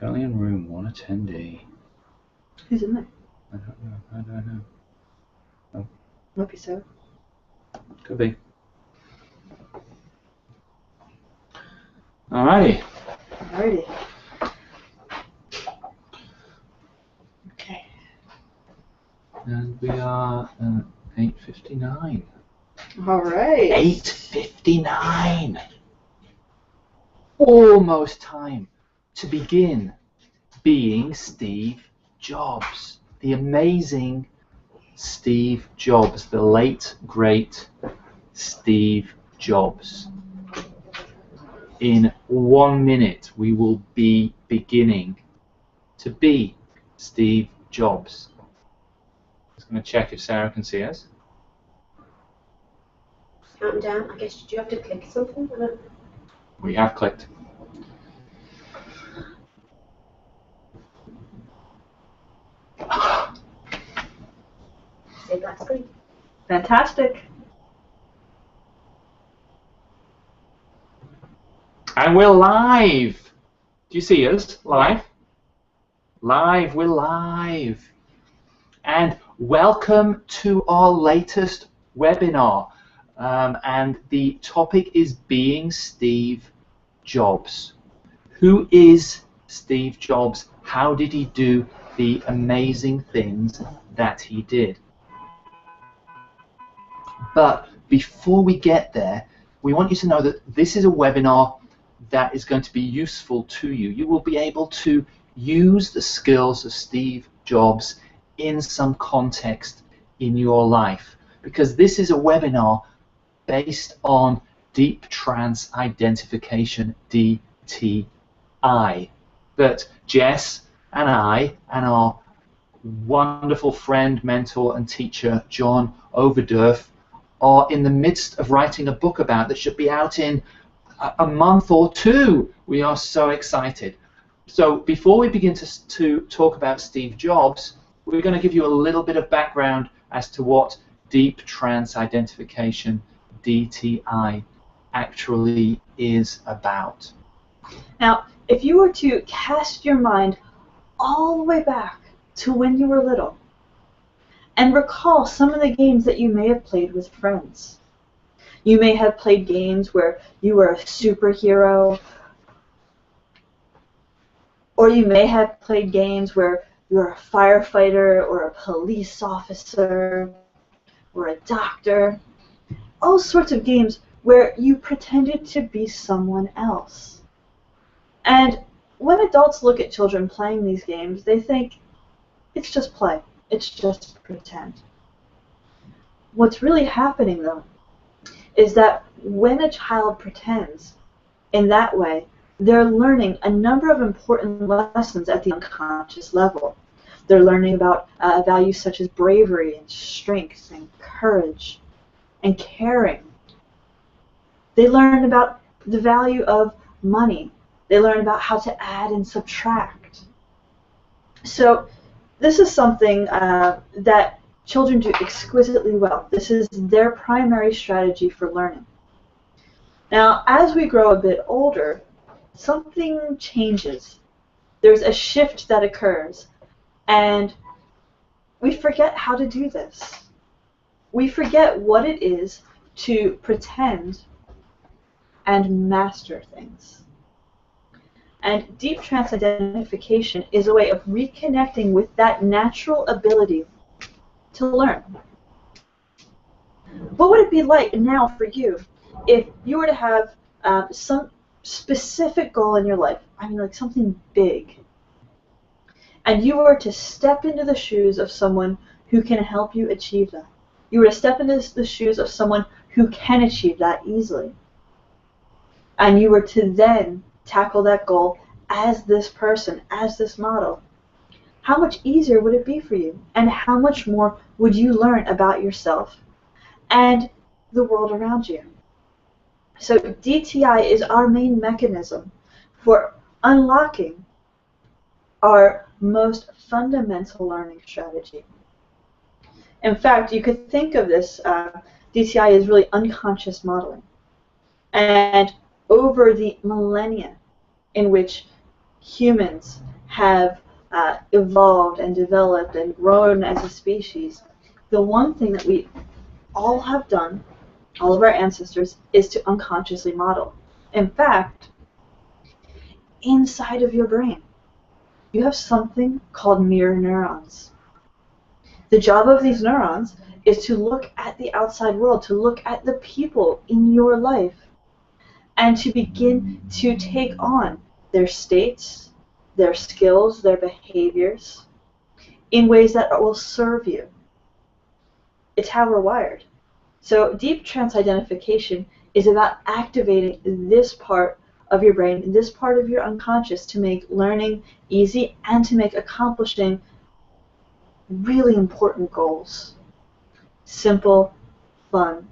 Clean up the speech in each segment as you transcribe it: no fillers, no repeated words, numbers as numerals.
Currently in room 1 attendee. Who's in there? I don't know. Oh. Might be so. Could be. Alrighty. Alrighty. Okay. And we are at 8:59. Alright. 8:59. Almost time to begin being Steve Jobs. The amazing Steve Jobs, the late, great Steve Jobs. In 1 minute, we will be beginning to be Steve Jobs. Just going to check if Sarah can see us. Counting down. I guess, did you have to click something? I don't... We have clicked. Say black screen. Fantastic. And we're live. Do you see us live? Live, we're live. And welcome to our latest webinar. And the topic is being Steve Jobs. Who is Steve Jobs? How did he do the amazing things that he did? But before we get there, we want you to know that this is a webinar that is going to be useful to you. You will be able to use the skills of Steve Jobs in some context in your life, because this is a webinar based on Deep Trance Identification, DTI, that Jess and I and our wonderful friend, mentor and teacher John Overdurf are in the midst of writing a book about that should be out in a month or two. We are so excited. So before we begin to talk about Steve Jobs, we're going to give you a little bit of background as to what Deep Trance Identification, DTI, actually is about. Now, if you were to cast your mind all the way back to when you were little and recall some of the games that you may have played with friends. You may have played games where you were a superhero, or you may have played games where you're a firefighter or a police officer or a doctor. All sorts of games where you pretended to be someone else. And when adults look at children playing these games, they think, it's just play. It's just pretend. What's really happening, though, is that when a child pretends in that way, they're learning a number of important lessons at the unconscious level. They're learning about values such as bravery and strength and courage and caring. They learn about the value of money. They learn about how to add and subtract. So this is something that children do exquisitely well. This is their primary strategy for learning. Now, as we grow a bit older, something changes. There's a shift that occurs, and we forget how to do this. We forget what it is to pretend and master things. And Deep Trance Identification is a way of reconnecting with that natural ability to learn. What would it be like now for you if you were to have some specific goal in your life, I mean like something big, and you were to step into the shoes of someone who can help you achieve that? You were to step into the shoes of someone who can achieve that easily. And you were to then tackle that goal as this person, as this model. How much easier would it be for you? And how much more would you learn about yourself and the world around you? So DTI is our main mechanism for unlocking our most fundamental learning strategy. In fact, you could think of this DTI as really unconscious modeling. And over the millennia in which humans have evolved and developed and grown as a species, the one thing that we all have done, all of our ancestors, is to unconsciously model. In fact, inside of your brain, you have something called mirror neurons. The job of these neurons is to look at the outside world, to look at the people in your life, and to begin to take on their states, their skills, their behaviors, in ways that will serve you. It's how we're wired. So deep trance identification is about activating this part of your brain, this part of your unconscious, to make learning easy and to make accomplishing really important goals simple, fun,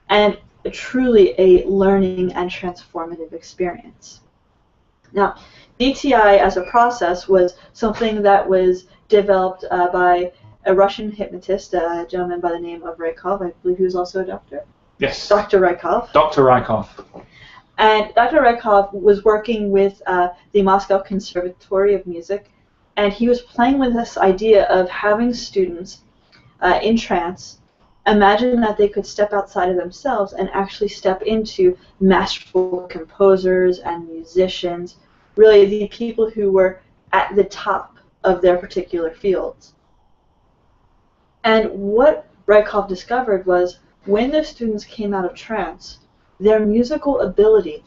and truly a learning and transformative experience. Now, DTI as a process was something that was developed by a Russian hypnotist, a gentleman by the name of Rykov. I believe he was also a doctor. Yes. Dr. Rykov. Dr. Rykov. And Dr. Rykov was working with the Moscow Conservatory of Music, and he was playing with this idea of having students in trance imagine that they could step outside of themselves and actually step into masterful composers and musicians, really the people who were at the top of their particular fields. And what Rykov discovered was when the students came out of trance, their musical ability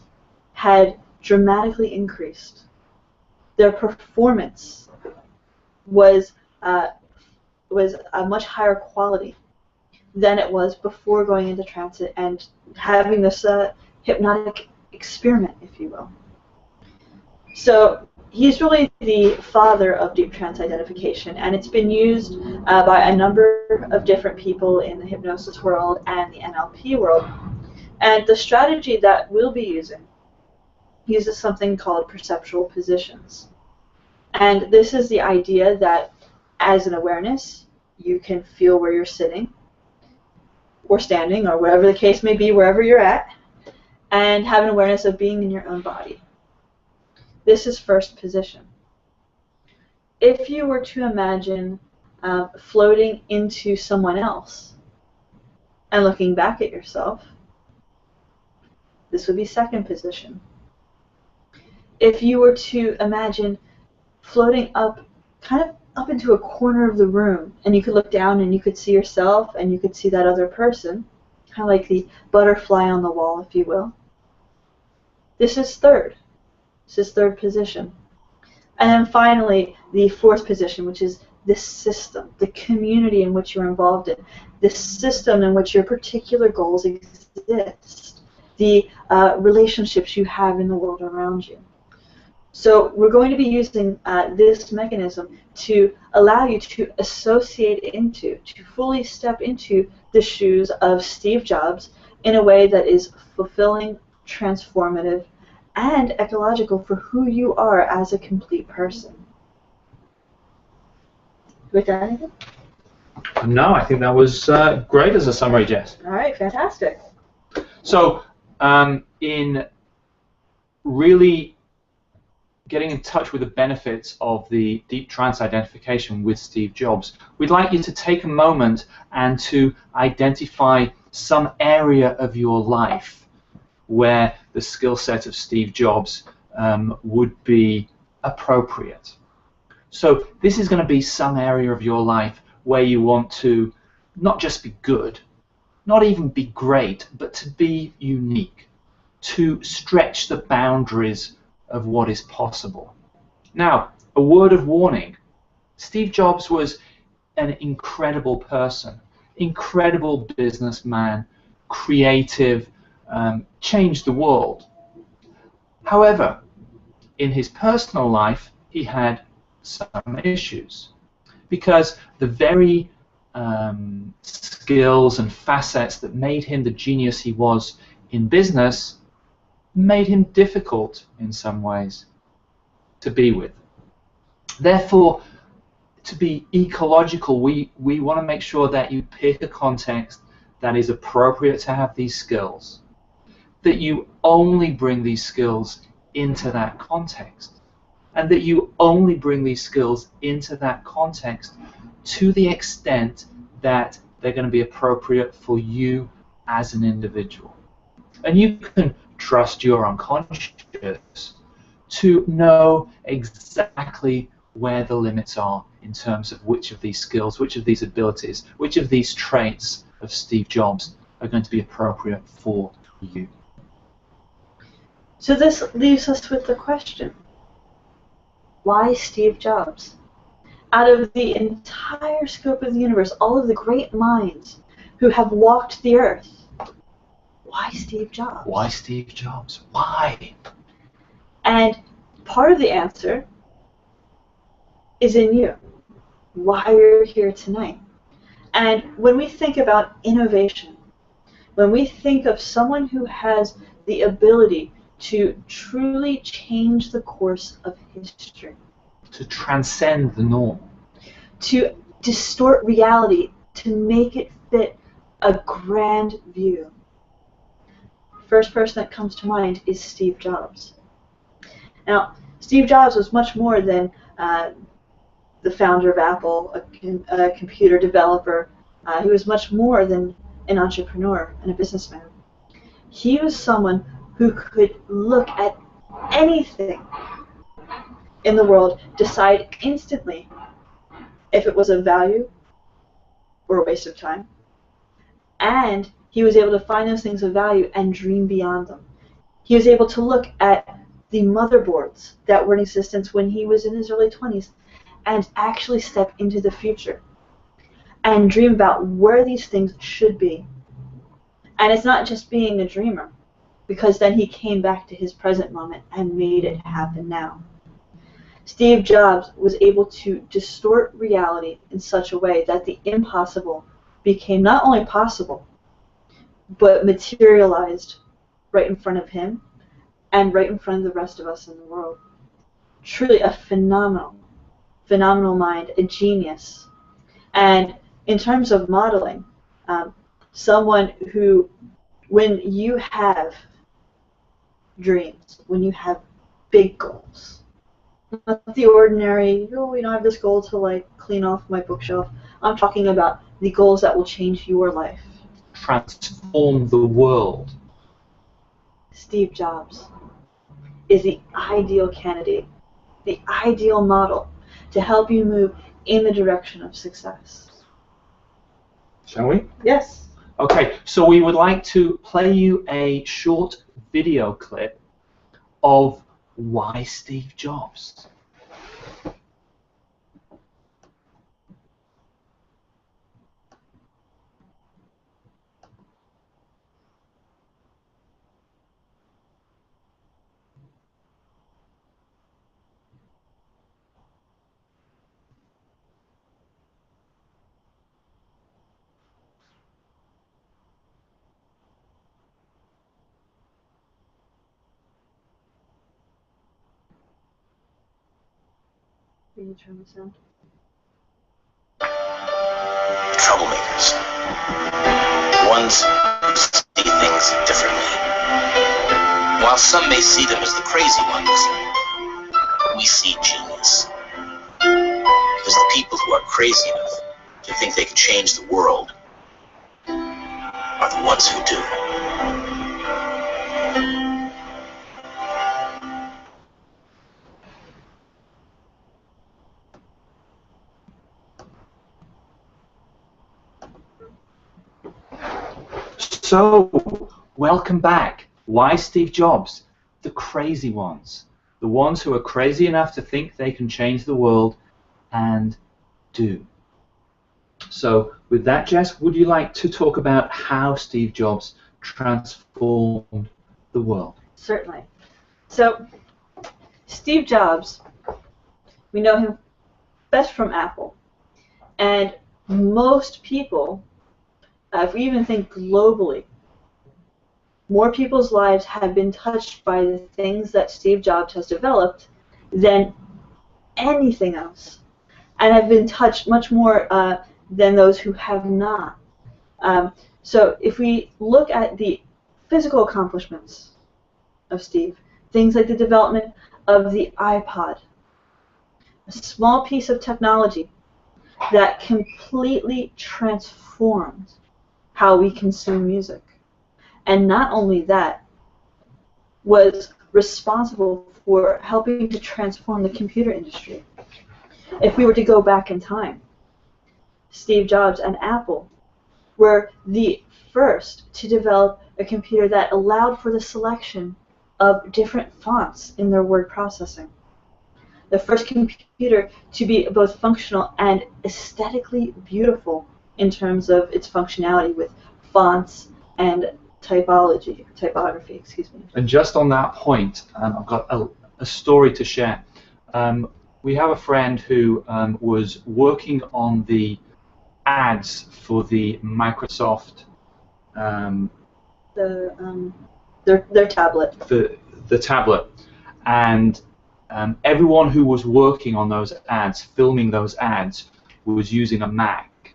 had dramatically increased. Their performance was a much higher quality than it was before going into trance and having this hypnotic experiment, if you will. So he's really the father of deep trance identification, and it's been used by a number of different people in the hypnosis world and the NLP world. And the strategy that we'll be using uses something called perceptual positions. And this is the idea that as an awareness, you can feel where you're sitting or standing or whatever the case may be, wherever you're at, and have an awareness of being in your own body. This is first position. If you were to imagine floating into someone else and looking back at yourself, this would be second position. If you were to imagine floating up, kind of up into a corner of the room, and you could look down and you could see yourself and you could see that other person, kind of like the butterfly on the wall, if you will. This is third. This is third position. And then finally, the fourth position, which is this system, the community in which you're involved in, this system in which your particular goals exist, the relationships you have in the world around you. So we're going to be using this mechanism to allow you to associate into, to fully step into the shoes of Steve Jobs in a way that is fulfilling, transformative, and ecological for who you are as a complete person. With that, anything? No, I think that was great as a summary, Jess. All right, fantastic. So, in really getting in touch with the benefits of the deep trance identification with Steve Jobs, we'd like you to take a moment and to identify some area of your life where the skill set of Steve Jobs would be appropriate. So this is going to be some area of your life where you want to not just be good, not even be great, but to be unique, to stretch the boundaries of what is possible. Now, a word of warning. Steve Jobs was an incredible person, incredible businessman, creative, changed the world. However, in his personal life, he had some issues because the very skills and facets that made him the genius he was in business made him difficult in some ways to be with. Therefore, to be ecological, we want to make sure that you pick a context that is appropriate to have these skills, that you only bring these skills into that context. and that you only bring these skills into that context to the extent that they're going to be appropriate for you as an individual. And you can trust your unconscious to know exactly where the limits are in terms of which of these skills, which of these abilities, which of these traits of Steve Jobs are going to be appropriate for you. So this leaves us with the question, why Steve Jobs? Out of the entire scope of the universe, all of the great minds who have walked the earth, why Steve Jobs? Why Steve Jobs? Why? And part of the answer is in you. Why you're here tonight. And when we think about innovation, when we think of someone who has the ability to truly change the course of history, to transcend the norm, to distort reality, to make it fit a grand view, first person that comes to mind is Steve Jobs. Now, Steve Jobs was much more than the founder of Apple, a computer developer. He was much more than an entrepreneur and a businessman. He was someone who could look at anything in the world, decide instantly if it was of value or a waste of time, and he was able to find those things of value and dream beyond them. He was able to look at the motherboards that were in existence when he was in his early 20s and actually step into the future and dream about where these things should be. And it's not just being a dreamer, because then he came back to his present moment and made it happen now. Steve Jobs was able to distort reality in such a way that the impossible became not only possible, but materialized right in front of him and right in front of the rest of us in the world. Truly a phenomenal mind, a genius. And in terms of modeling, someone who, when you have dreams, when you have big goals, not the ordinary, I have this goal to like clean off my bookshelf. I'm talking about the goals that will change your life. Transform the world. Steve Jobs is the ideal candidate, the ideal model to help you move in the direction of success. Shall we? Yes. Okay, so we would like to play you a short video clip of why Steve Jobs. Can you turn this on? Troublemakers. Ones who see things differently. While some may see them as the crazy ones, we see genius. Because the people who are crazy enough to think they can change the world are the ones who do. So, welcome back. Why Steve Jobs? The crazy ones. The ones who are crazy enough to think they can change the world and do. So, with that, Jess, would you like to talk about how Steve Jobs transformed the world? Certainly. So, Steve Jobs, we know him best from Apple. And most people, if we even think globally, more people's lives have been touched by the things that Steve Jobs has developed than anything else, and have been touched much more than those who have not. So if we look at the physical accomplishments of Steve, things like the development of the iPod, a small piece of technology that completely transformed how we consume music. And not only that, was responsible for helping to transform the computer industry. If we were to go back in time, Steve Jobs and Apple were the first to develop a computer that allowed for the selection of different fonts in their word processing. The first computer to be both functional and aesthetically beautiful in terms of its functionality with fonts and typography, excuse me. And just on that point, I've got a story to share. We have a friend who was working on the ads for the Microsoft their tablet. The tablet, and everyone who was working on those ads, filming those ads, was using a Mac,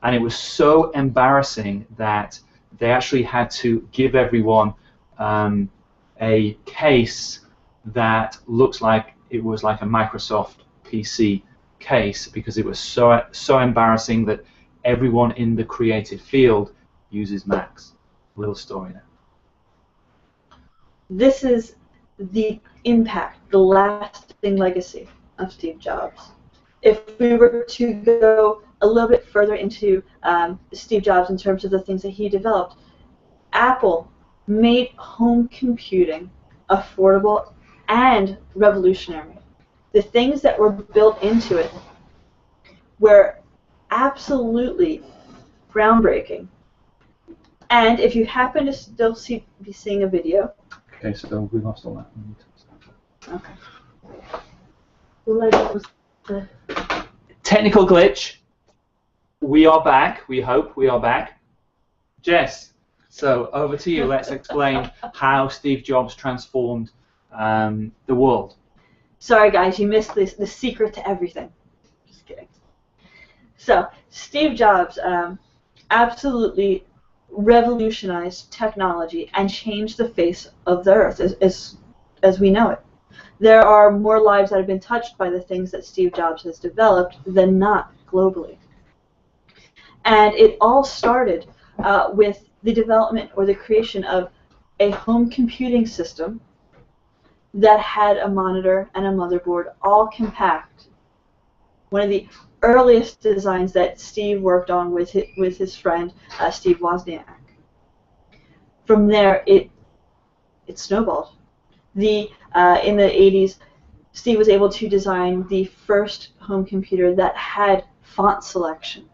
and it was so embarrassing that they actually had to give everyone a case that looks like it was like a Microsoft PC case, because it was so embarrassing that everyone in the creative field uses Macs. Little story there. This is the impact, the lasting legacy of Steve Jobs. If we were to go a little bit further into Steve Jobs in terms of the things that he developed, Apple made home computing affordable and revolutionary. The things that were built into it were absolutely groundbreaking. And if you happen to still be seeing a video. Okay, so we lost all that. Okay. Technical glitch. We are back. We hope we are back. Jess, so over to you. Let's explain how Steve Jobs transformed the world. Sorry, guys, you missed the secret to everything. Just kidding. So, Steve Jobs absolutely revolutionized technology and changed the face of the earth as we know it. There are more lives that have been touched by the things that Steve Jobs has developed than not globally. And it all started with the development or the creation of a home computing system that had a monitor and a motherboard all compact. One of the earliest designs that Steve worked on with his friend Steve Wozniak. From there, it snowballed. In the 80s, Steve was able to design the first home computer that had font selection.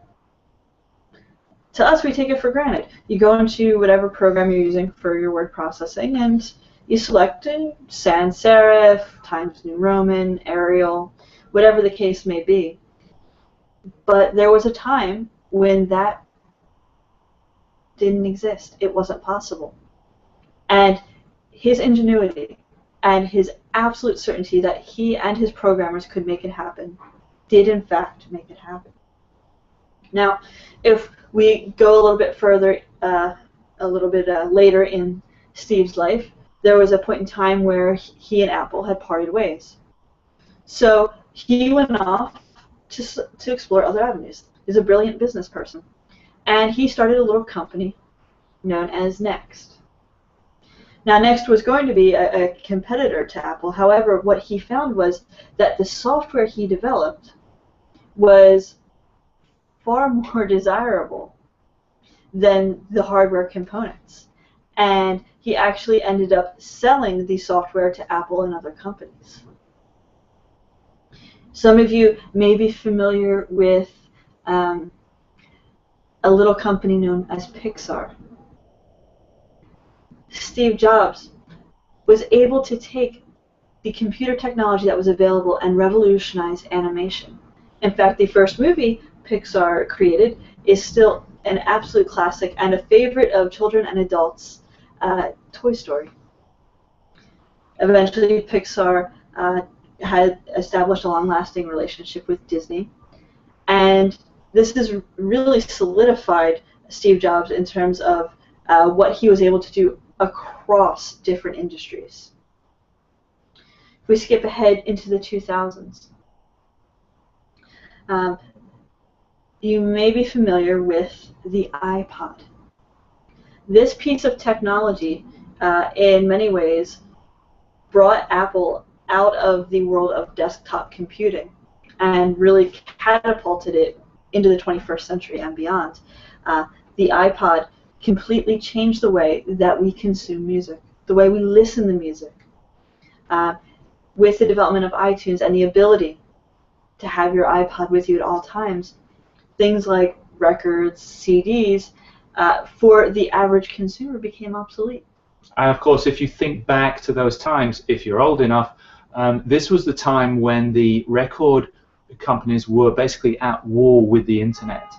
To us, we take it for granted. You go into whatever program you're using for your word processing, and you select sans serif, Times New Roman, Arial, whatever the case may be. But there was a time when that didn't exist. It wasn't possible. And his ingenuity and his absolute certainty that he and his programmers could make it happen did in fact make it happen. Now, if we go a little bit further, later in Steve's life, there was a point in time where he and Apple had parted ways. So he went off to explore other avenues. He's a brilliant business person. And he started a little company known as Next. Now, Next was going to be a competitor to Apple. However, what he found was that the software he developed was far more desirable than the hardware components. And he actually ended up selling the software to Apple and other companies. Some of you may be familiar with a little company known as Pixar. Steve Jobs was able to take the computer technology that was available and revolutionize animation. In fact, the first movie Pixar created is still an absolute classic and a favorite of children and adults, Toy Story. Eventually, Pixar had established a long-lasting relationship with Disney, and this has really solidified Steve Jobs in terms of what he was able to do across different industries. If we skip ahead into the 2000s, You may be familiar with the iPod. This piece of technology, in many ways, brought Apple out of the world of desktop computing and really catapulted it into the 21st century and beyond. The iPod completely changed the way that we consume music, the way we listen to music. With the development of iTunes and the ability to have your iPod with you at all times, things like records, CDs, for the average consumer became obsolete. And of course, if you think back to those times, if you're old enough, this was the time when the record companies were basically at war with the internet.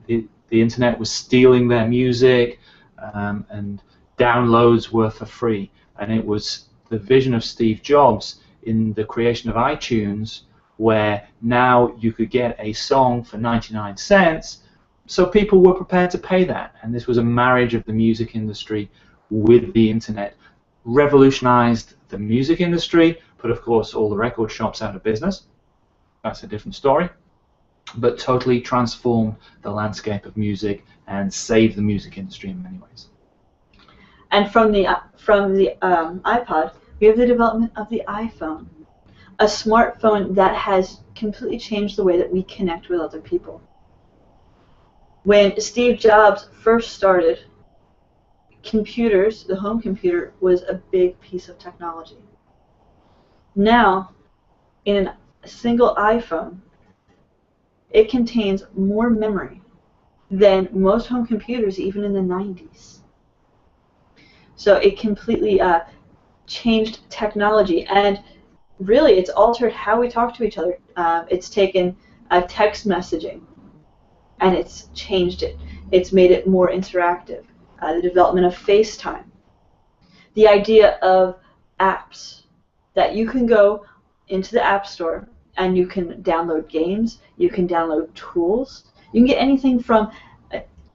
The internet was stealing their music, and downloads were for free. And it was the vision of Steve Jobs in the creation of iTunes, where now you could get a song for 99 cents, so people were prepared to pay that. And this was a marriage of the music industry with the internet. Revolutionized the music industry, put of course all the record shops out of business. That's a different story. But totally transformed the landscape of music and saved the music industry in many ways. And from the iPod, we have the development of the iPhone, a smartphone that has completely changed the way that we connect with other people. When Steve Jobs first started, computers, the home computer, was a big piece of technology. Now, in a single iPhone, it contains more memory than most home computers even in the 90s. So it completely changed technology, and really it's altered how we talk to each other. It's taken text messaging and it's changed it. It's made it more interactive. The development of FaceTime. The idea of apps, that you can go into the App Store and you can download games, you can download tools, you can get anything from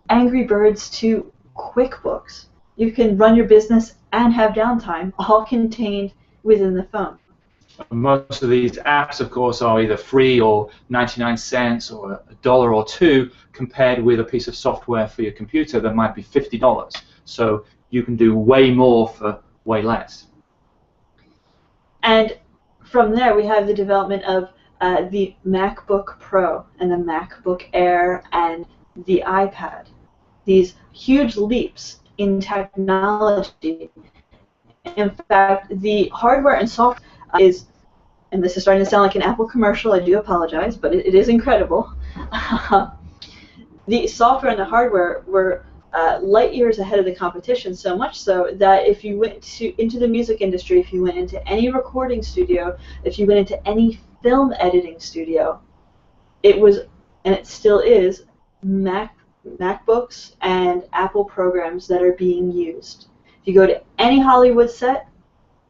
Angry Birds to QuickBooks. You can run your business and have downtime, all contained within the phone. Most of these apps, of course, are either free or 99 cents or $1 or $2, compared with a piece of software for your computer that might be $50. So you can do way more for way less. And from there, we have the development of the MacBook Pro and the MacBook Air and the iPad. These huge leaps in technology. In fact, the hardware and software is, and this is starting to sound like an Apple commercial, I do apologize, but it is incredible. The software and the hardware were light years ahead of the competition, so much so that if you went into the music industry, if you went into any recording studio, if you went into any film editing studio, it was, and it still is, MacBooks and Apple programs that are being used. If you go to any Hollywood set,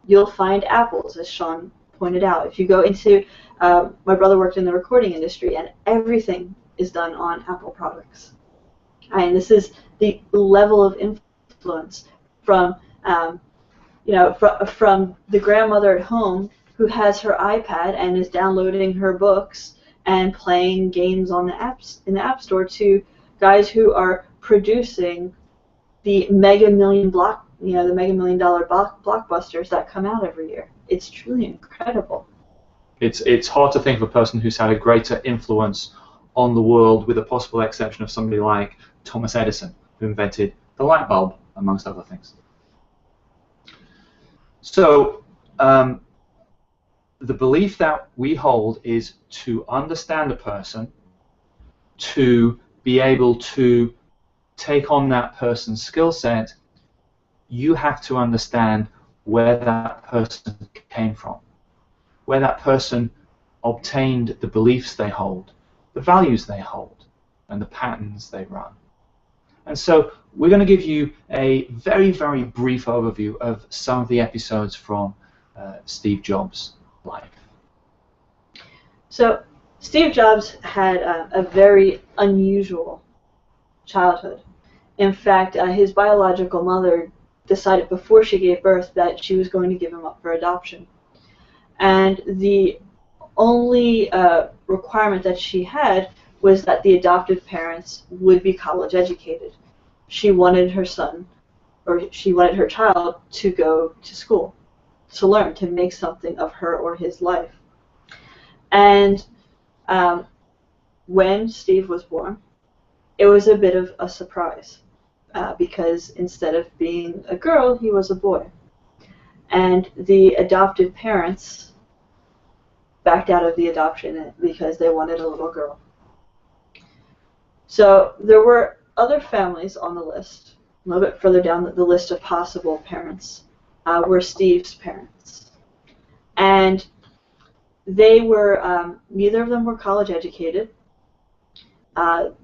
you'll find Apples, as Sean pointed out. If you go into, my brother worked in the recording industry, and everything is done on Apple products. And this is the level of influence from, from the grandmother at home who has her iPad and is downloading her books and playing games on the apps in the App Store, to guys who are producing the mega million dollar blockbusters that come out every year. It's truly incredible. It's hard to think of a person who's had a greater influence on the world, with the possible exception of somebody like Thomas Edison, who invented the light bulb, amongst other things. So the belief that we hold is to understand a person, to be able to take on that person's skill set. You have to understand where that person came from, where that person obtained the beliefs they hold, the values they hold, and the patterns they run. And so we're going to give you a very, very brief overview of some of the episodes from Steve Jobs' life. So Steve Jobs had a very unusual childhood. In fact, his biological mother decided before she gave birth that she was going to give him up for adoption. And the only requirement that she had was that the adoptive parents would be college educated. She wanted her son, or she wanted her child, to go to school, to learn, to make something of her or his life. And when Steve was born, it was a bit of a surprise because instead of being a girl, he was a boy. And the adoptive parents backed out of the adoption because they wanted a little girl. So there were other families on the list. A little bit further down the list of possible parents were Steve's parents. And they were, neither of them were college educated. The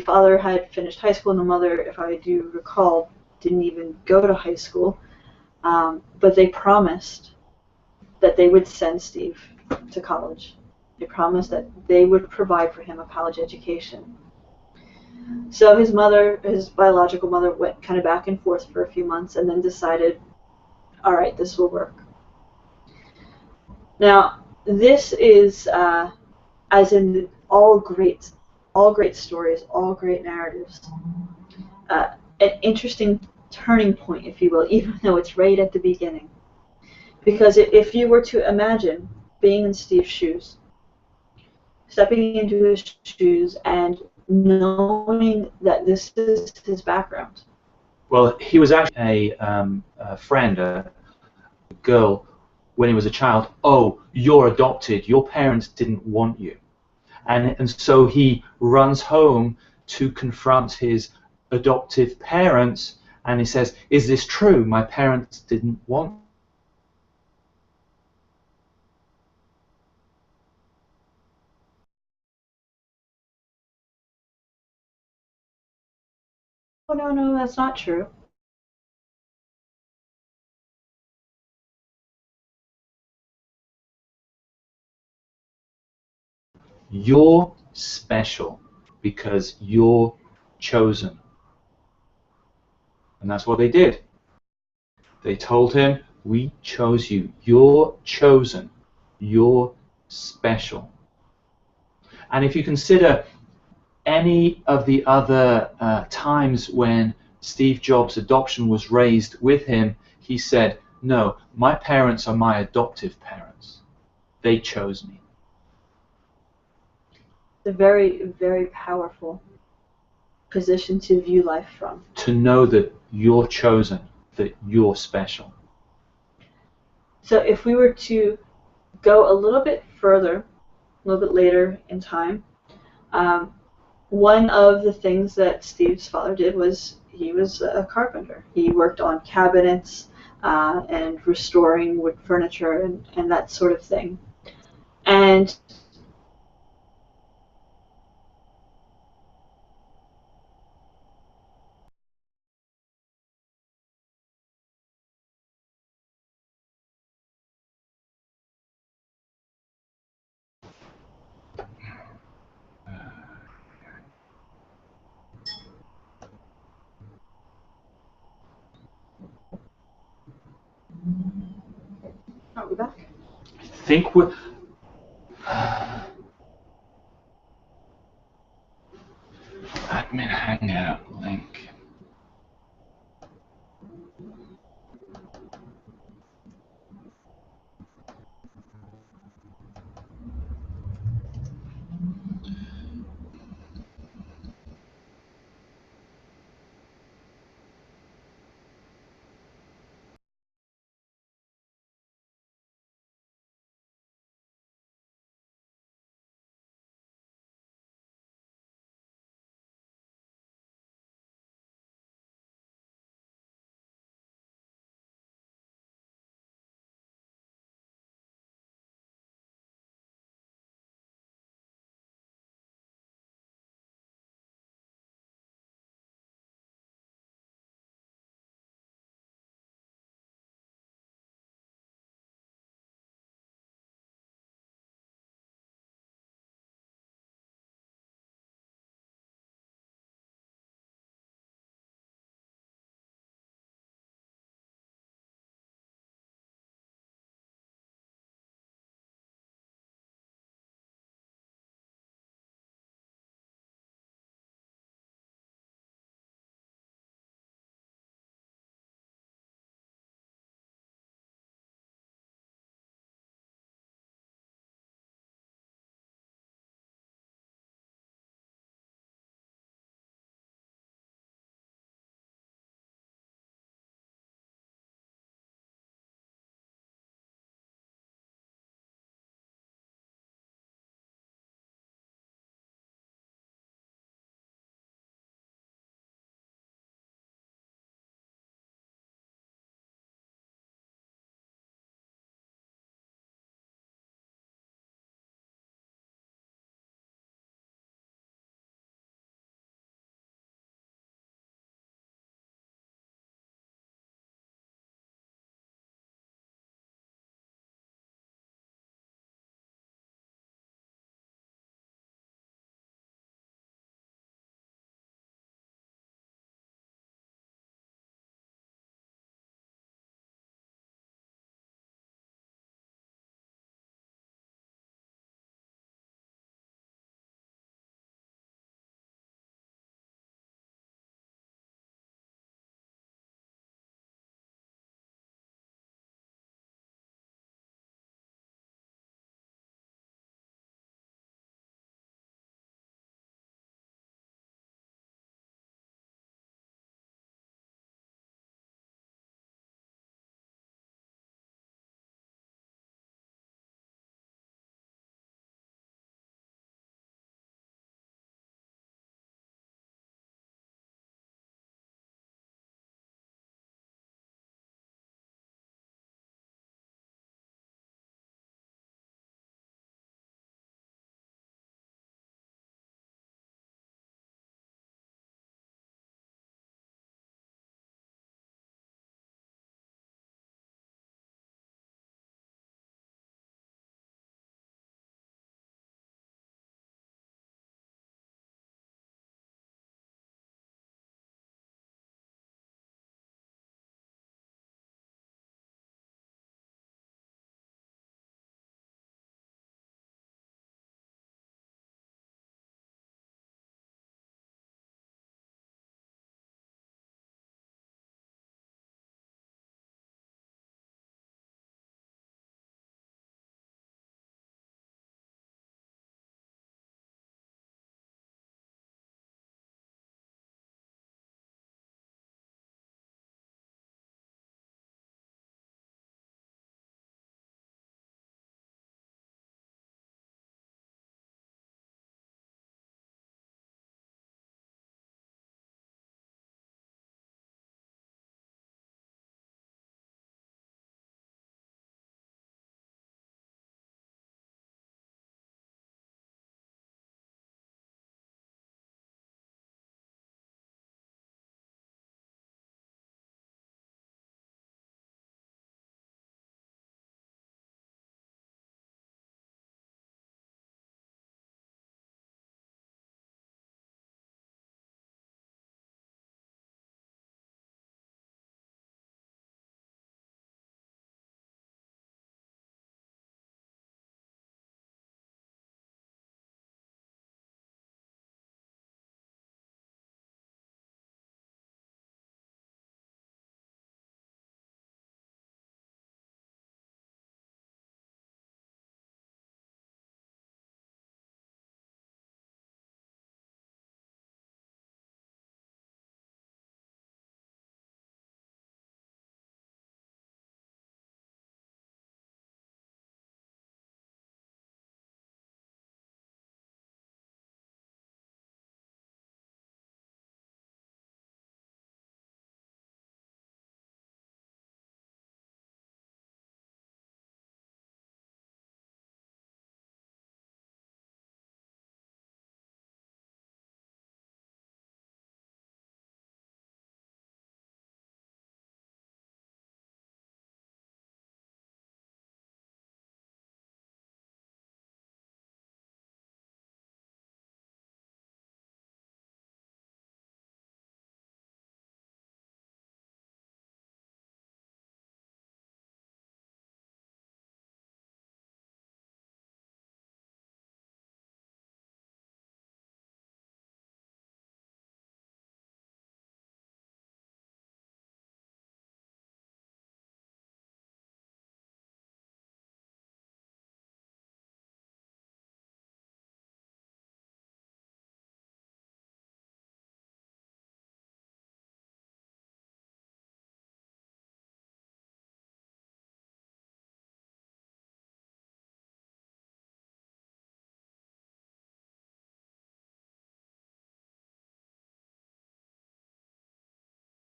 father had finished high school, and the mother, if I do recall, didn't even go to high school. But they promised that they would send Steve to college. They promised that they would provide for him a college education. So his mother, his biological mother, went kind of back and forth for a few months and then decided, all right, this will work. Now, this is, as in all great stories, all great narratives, an interesting turning point, if you will, even though it's right at the beginning. Because if you were to imagine being in Steve's shoes, stepping into his shoes and knowing that this is his background. Well, he was actually a friend, a girl, when he was a child. Oh, you're adopted. Your parents didn't want you. And so he runs home to confront his adoptive parents, and he says, is this true? My parents didn't want me. Oh, no, that's not true. You're special because you're chosen. And that's what they did. They told him, we chose you. You're chosen. You're special. And if you consider any of the other times when Steve Jobs' adoption was raised with him, he said, no, my parents are my adoptive parents. They chose me. It's a very, very powerful position to view life from. To know that you're chosen, that you're special. So if we were to go a little bit further, a little bit later in time, one of the things that Steve's father did was he was a carpenter. He worked on cabinets and restoring wood furniture and that sort of thing. And are we back? I think we're... Admin Hangout.